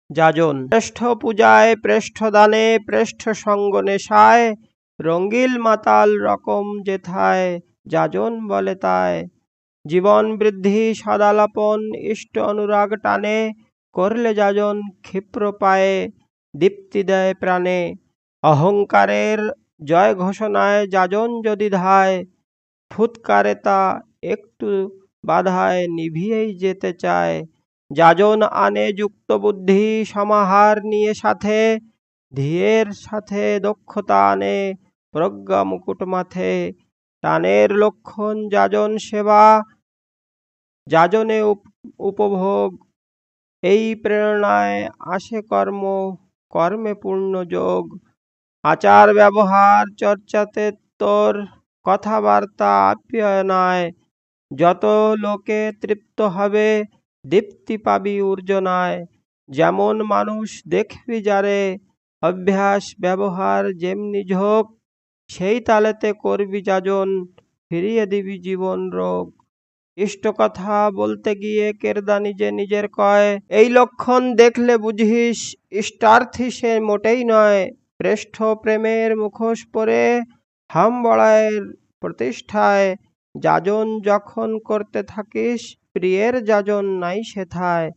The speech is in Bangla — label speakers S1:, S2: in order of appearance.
S1: যাজন শ্রেষ্ঠ পূজায় প্রেষ্ঠ দানে প্রেষ্ঠ সঙ্গ নেশায় রঙ্গিল মাতাল রকম যেথায় যাজন বলে তাই। জীবন বৃদ্ধি সদালাপন ইষ্ট অনুরাগ টানে করলে যাজন ক্ষিপ্র পায়ে দীপ্তি দেয় প্রাণে। অহংকারের জয় ঘোষণায় যাজন যদি ধায় ফুৎকারে তা একটু বাধায় নিভিয়েই যেতে চায়। যাজন আনে যুক্ত বুদ্ধি সমাহার নিয়ে সাথে ধিয়ের সাথে দক্ষতা আনে প্রজ্ঞা মুকুট মাথে। টানের লক্ষণ যাজন সেবা যাজনে উপভোগ এই প্রেরণায় আসে কর্ম কর্মে পূর্ণ যোগ। আচার ব্যবহার চর্চাতে তোর কথাবার্তা আপ্যায়নায় যত লোকে তৃপ্ত হবে দীপ্তি পাবি ঊর্জনায়। যেমন মানুষ দেখবি যারে অভ্যাস ব্যবহার যেমনি ঝোঁক সেই তালেতে করবি যাজন ফিরিয়ে দিবি জীবন রোগ। ইষ্ট কথা বলতে গিয়ে কেরদা নিজে নিজের কয় এই লক্ষণ দেখলে বুঝিস ইষ্টার্থী সে মোটেই নয়। প্রেষ্ঠ প্রেমের মুখোশ পরে হাম বড়াইয়ের প্রতিষ্ঠায় যাজন যখন করতে থাকিস প্রিয়ের যাজন নাই সেথায়।